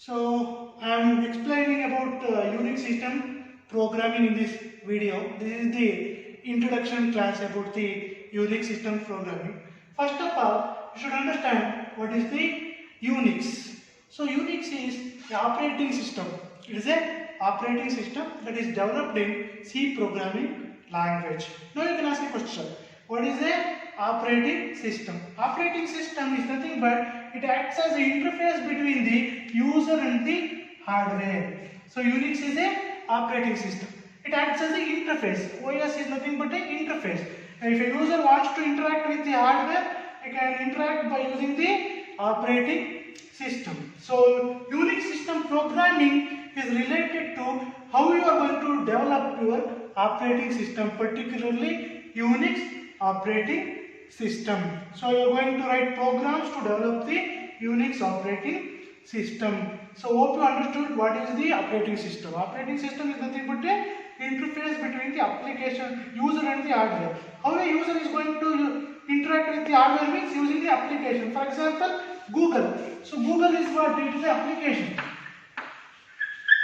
So I am explaining about Unix system programming in this video. This is the introduction class about the Unix system programming. First of all, you should understand what is the Unix. So Unix is the operating system. It is a operating system that is developed in C programming language. Now you can ask a question. What is a operating system? Operating system is nothing but it acts as an interface between the user and the hardware. So Unix is a operating system. It acts as an interface. OS is nothing but an interface. And if a user wants to interact with the hardware, he can interact by using the operating system. So Unix system programming is related to how you are going to develop your operating system, particularly Unix operating system. So you are going to write programs to develop the Unix operating system. So hope you understood what is the operating system. Operating system is nothing but a interface between the application user and the hardware. How a user is going to interact with the hardware means using the application. For example, Google. So Google is what? It is an application,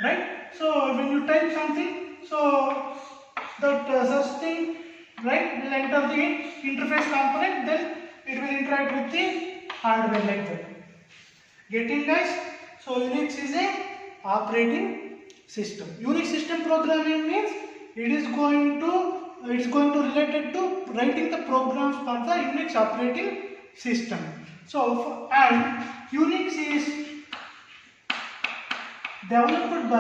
right? So when you type something, so that such thing, right, will enter the interface component, then it will interact with the hardware like that. Getting, guys? So Unix is a operating system. Unix system programming means it is going to related to writing the programs for the Unix operating system. So and Unix is developed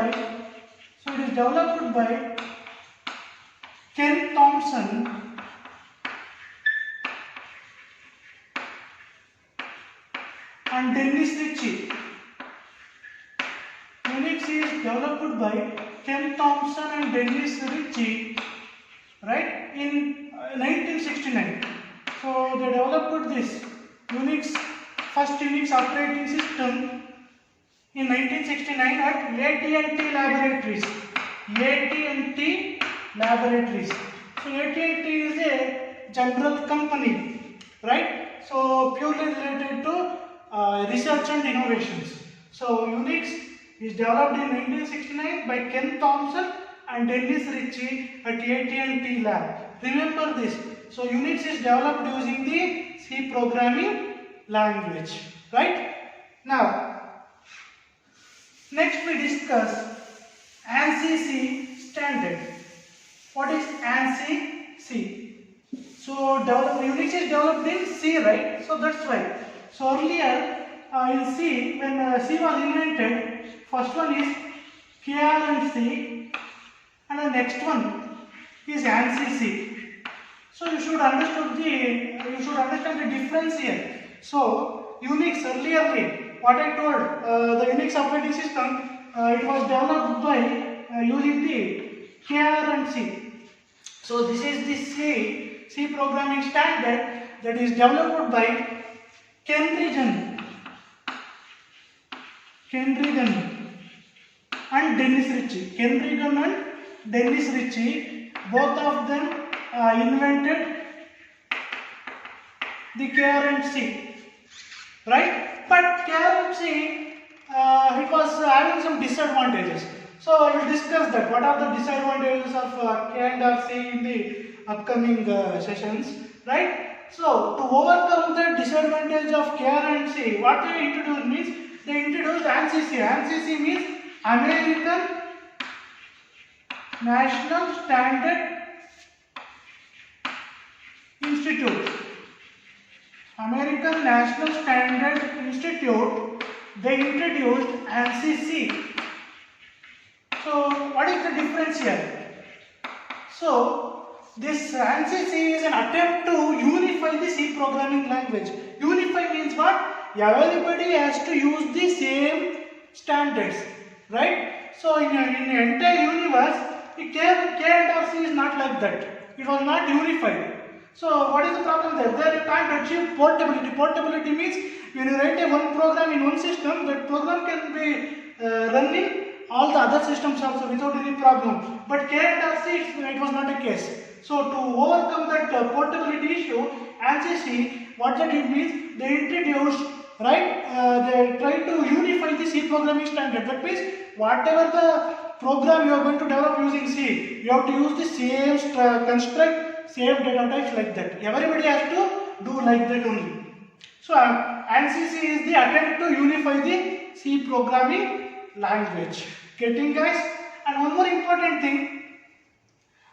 by Ken Thompson and Dennis Ritchie. Unix is developed by Ken Thompson and Dennis Ritchie, right, in 1969. So they developed this first Unix operating system in 1969 at AT&T Laboratories. AT&T Laboratories. So AT&T is a general company, right? So purely related to research and innovations. So Unix is developed in 1969 by Ken Thompson and Dennis Ritchie at AT&T Lab. Remember this. So Unix is developed using the C programming language, right? Now, next we discuss ANSI C standard. What is ANSI C? So Unix is developed in C, right? So that's why. So earlier in C, when C was invented, first one is KRNC and the next one is ANSI C. So you should understand the difference here. So Unix earlier, what I told, the Unix operating system, it was developed by using the KRNC. So this is the C programming standard that is developed by Ken Regan and Dennis Ritchie. Ken Regan and Dennis Ritchie, both of them invented the KRNC, right? But KRNC, it was having some disadvantages. So I will discuss that. What are the disadvantages of K&RC in the upcoming sessions, right? So to overcome the disadvantage of KRNC, what they introduced means they introduced ANSI C. ANSI C means American National Standard Institute. American National Standard Institute, they introduced ANSI C. So what is the difference here? So this ANSI C is an attempt to unify the C programming language. Unify means what? Everybody has to use the same standards, right? So in the entire universe, the K&RC is not like that. It was not unified. So what is the problem there? There you can't achieve portability. Portability means when you write one program in one system, that program can be run in all the other systems also without any problem. But K&RC, it was not a case. So to overcome that portability issue, ANSI C, what that it means, they introduced right? They try to unify the C programming standard. That means whatever the program you are going to develop using C, you have to use the same construct, same data types like that. Everybody has to do like that only. So ANSYS is the attempt to unify the C programming language. Getting guys? And one more important thing,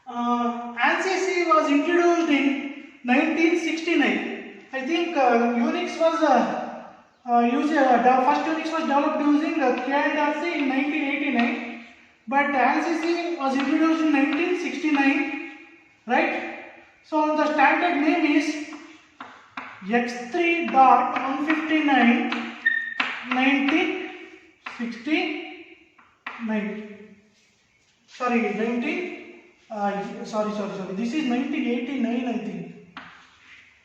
ANSYS was introduced in 1969. I think Unix was the first Unix was developed using K&RC in 1989, but ANSYS was introduced in 1969, right? So the standard name is X3.159 1969. Sorry, this is 1989, I think.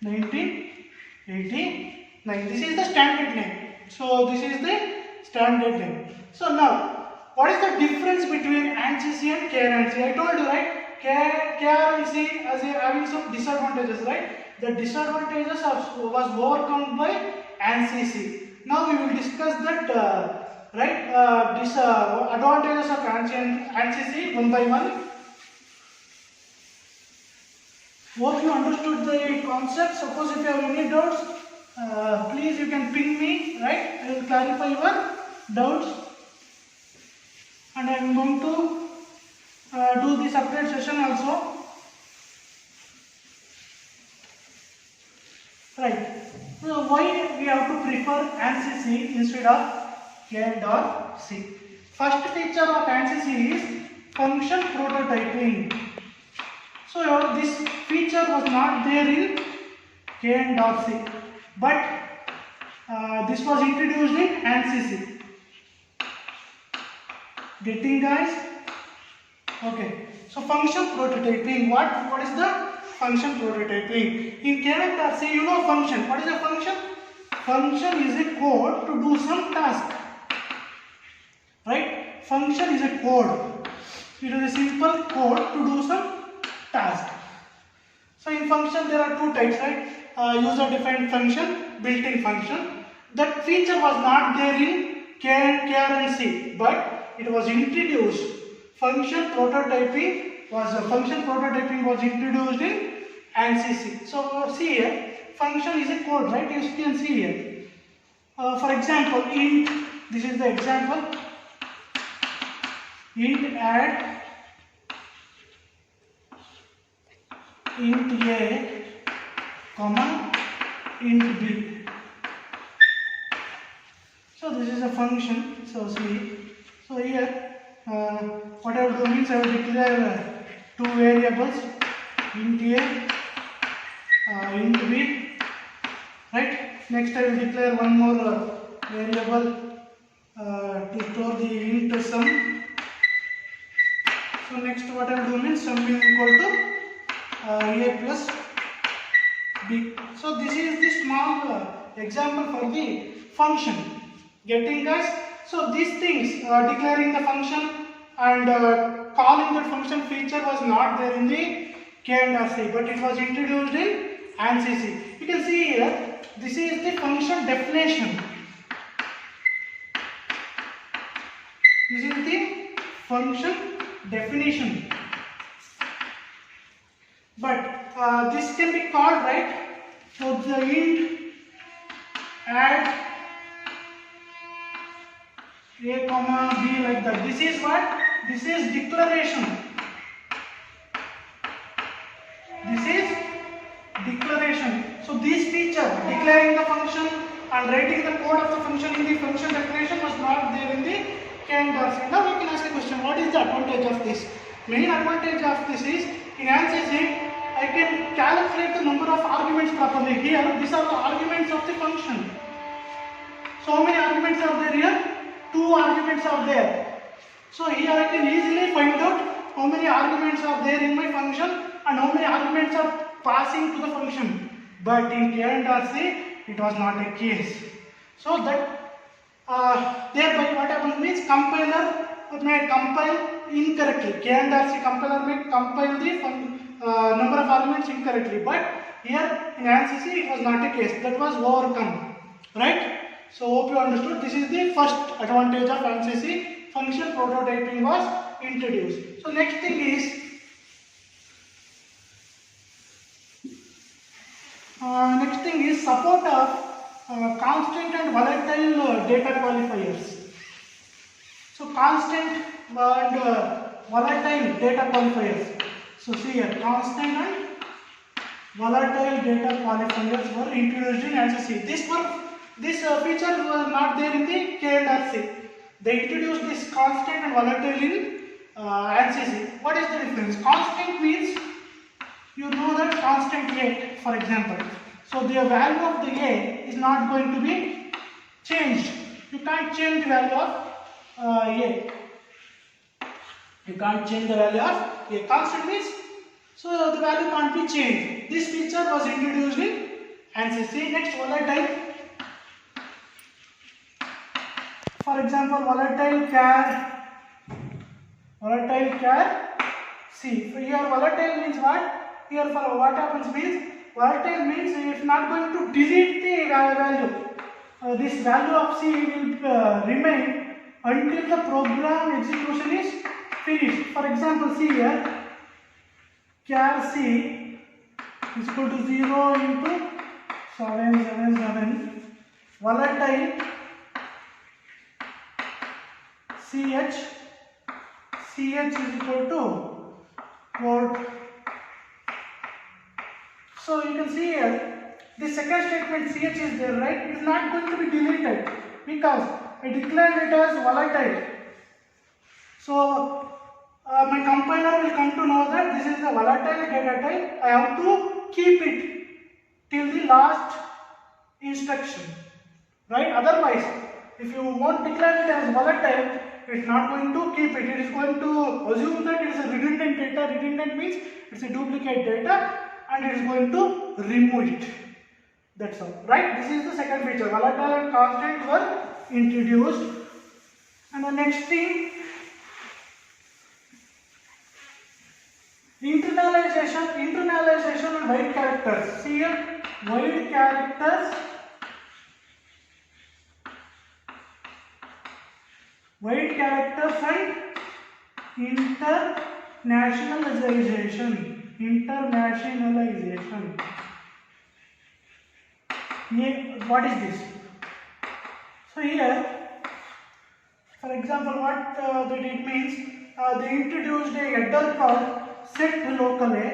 1989. This is the standard name. So this is the standard name. So now, what is the difference between ANSYS and KRNC? I told you, right? KRNC as having some disadvantages, right? The disadvantages was overcome by ANSYS. Now we will discuss that, advantages of ANSYS one by one. Hope you understood the concept. Suppose if you have any doubts, please you can ping me, right? I will clarify your doubts. And I am going to do the separate session also. Right. So why we have to prefer ANSYS instead of K&RC? First feature of ANSYS is function prototyping. So this feature was not there in K&RC, but this was introduced in ANSYS. Getting guys? Okay. So function prototyping. What is the function prototyping? In K&RC, you know function. What is a function? Function is a code to do some task. Right? Function is a code. It is a simple code to do some task. So in function there are two types, right? User defined function, built-in function. That feature was not there in KRNC, but it was introduced. Function prototyping was introduced in ANSYS. So see here, function is a code, right? You can see here. For example, int. This is the example. Int add int a, comma int b. So this is a function. So see. So here. What I will do means I will declare two variables, int a, int b, right? Next I will declare one more variable to store the int sum. So next what I will do means sum is equal to a plus b. So this is the small example for the function. Getting guys? So these things, declaring the function and calling that function feature was not there in the K&RC, but it was introduced in ANSYS. You can see here, this is the function definition. This is the function definition. But this can be called, right? So the int add a comma b like that. This is what? This is declaration. This is declaration. So this feature, declaring the function and writing the code of the function in the function declaration was not there in the K&RC. Now we can ask a question, what is the advantage of this? Main advantage of this is, in ANSYS, I can calculate the number of arguments properly. Here, these are the arguments of the function. So how many arguments are there here? 2 arguments are there. So here I can easily find out how many arguments are there in my function and how many arguments are passing to the function. But in K&RC, it was not a case. So that thereby what happens means compiler may compile incorrectly. K&RC compiler may compile the number of arguments incorrectly. But here in ANSYS it was not a case. That was overcome. Right? So hope you understood. This is the first advantage of ANSYS. Function prototyping was introduced. So next thing is support of constant and volatile data qualifiers. So constant and volatile data qualifiers. So see here, constant and volatile data qualifiers were introduced in ANSYS. This feature was not there in the K&RC. They introduced this constant and volatile in ANSYS. What is the difference? Constant means, you know that constant A, for example. So the value of the A is not going to be changed. You can't change the value of A. You can't change the value of A. Constant means, so the value can't be changed. This feature was introduced in ANSYS. Next, volatile. For example, volatile char C. So here volatile means what? Here for what happens means, volatile means it's not going to delete the value. This value of C will remain until the program execution is finished. For example, see here, char C is equal to 0 into 777. Volatile CH is equal to port. So you can see here, the second statement CH is there, right? It is not going to be deleted because I declared it as volatile. So my compiler will come to know that this is the volatile data type. I have to keep it till the last instruction, right? Otherwise, if you won't declare it as volatile, it's not going to keep it. It is going to assume that it is a redundant data. Redundant means it's a duplicate data, and it is going to remove it. That's all, right? This is the second feature. Volatile and constant were introduced. And the next thing, internalization and wide characters. See here, wide characters. Wide characters and internationalization. What is this? So here, for example, what that it means, they introduced a header called set locally.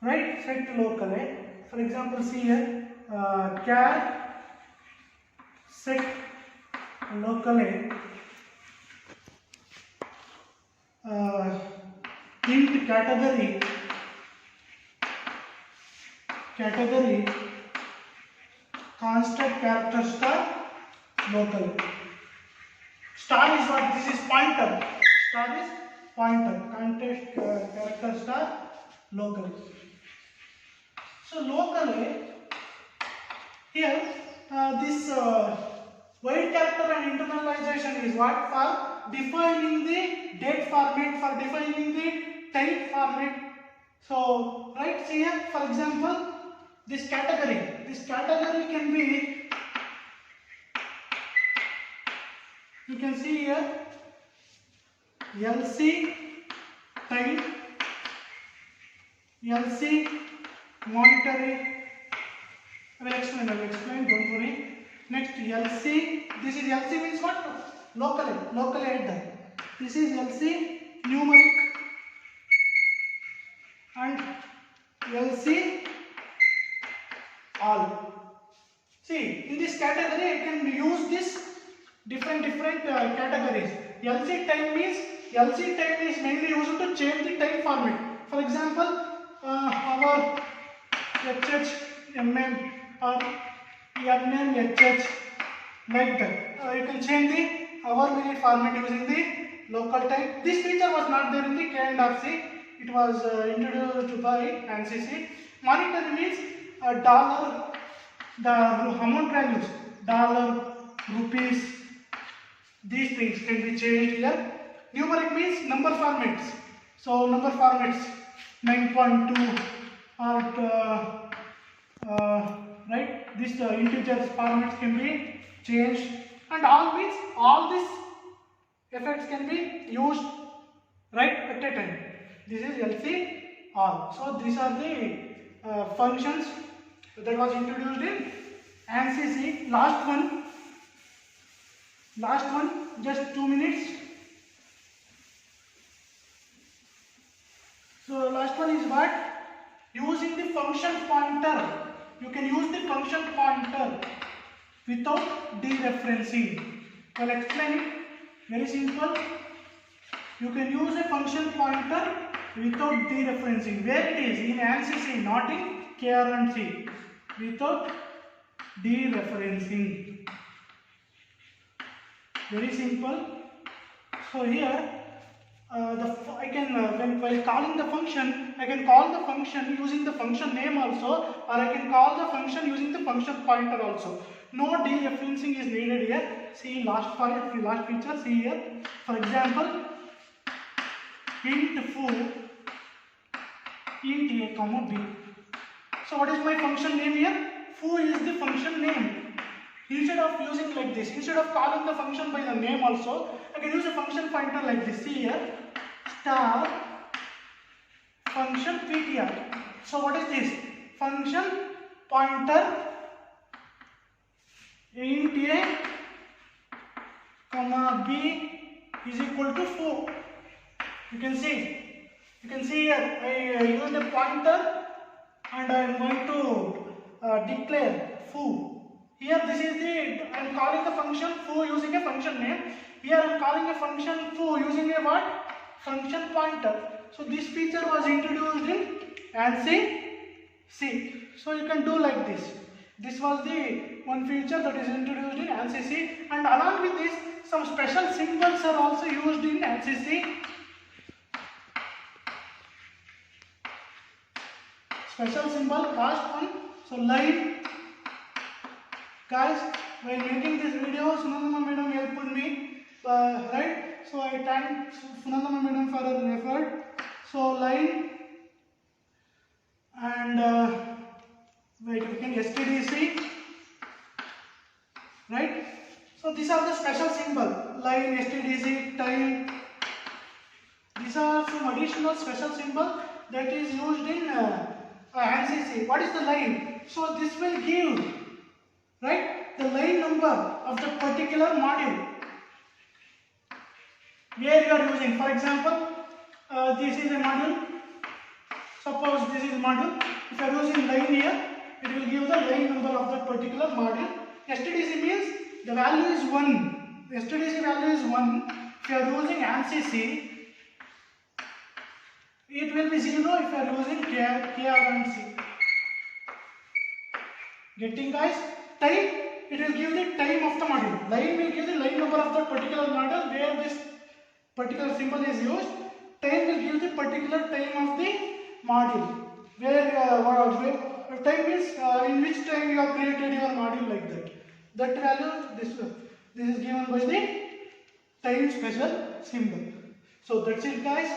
Right? Set locally. For example, see here, char set locally int category construct character star local. Star is what? This is pointer. Star is pointer. Context character star local. So locally here this wide character and internalization is what? For defining the date format, for defining the type format. So right here, for example, this category can be, you can see here, LC type, LC monetary. I will explain, don't worry. Next, LC, this is LC means what? Locally header. This is LC numeric and LC all. See, in this category I can use this different categories. LC type is mainly used to change the type format. For example, our HH, MM or MM, HH, like that. You can change the hour minute format using the local type. This feature was not there in the K&RC. It was introduced by ANSYS. Monetary means dollar, the amount values, dollar, rupees, these things can be changed here. Numeric means number formats. So number formats 9.2 or right, this integers formats can be changed, and all means all these effects can be used right at a time. This is LC all. So these are the functions that was introduced in ANSYS. Last one, just 2 minutes. So last one is what? Using the function pointer. You can use the function pointer without dereferencing. I'll explain it. Very simple. You can use a function pointer without dereferencing. Where it is? In ANSYS, not in KRNC. Without dereferencing. Very simple. So here, I can while calling the function, I can call the function using the function name also, or I can call the function using the function pointer also. No dereferencing is needed here. See last feature. See here. For example, int foo int a comma b. So what is my function name here? Foo is the function name. Instead of using like this, instead of calling the function by the name also, I can use a function pointer like this. See here, star function ptr. So what is this? Function pointer int a comma b is equal to foo. You can see here I used a pointer and I am going to declare foo. Here this is I am calling the function foo using a function name. Here I am calling a function foo using a what? Function pointer. So this feature was introduced in ANSYS. So you can do like this. This was the one feature that is introduced in ANSYS, and along with this some special symbols are also used in ANSYS. Special symbol, last one. So line. Guys, while making this video, Sunandama madam helped me, right? So I thank Sunandama madam for her effort. So line and we can STDC, right? So these are the special symbol, line, STDC, time. These are some additional special symbol that is used in ANSYS. What is the line? So this will give, right, the line number of the particular module where you are using. For example, this is a module. Suppose this is module. If you are using line here, it will give the line number of that particular module. STDC means the value is 1. The STDC value is 1. If you are using ANSYS, it will be 0 if you are using KRNC. Getting, guys? Time, it will give the time of the module. Line will give the line number of the particular module where this particular symbol is used. Time will give the particular time of the module. Where time means in which time you have created your module, like that. That value, this is given by the time special symbol. So that's it, guys.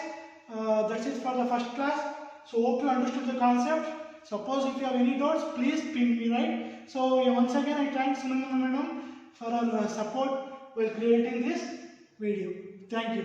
That's it for the first class. So hope you understood the concept. Suppose if you have any doubts, please ping me, right? So once again, I thank Sunandama madam for her support while creating this video. Thank you.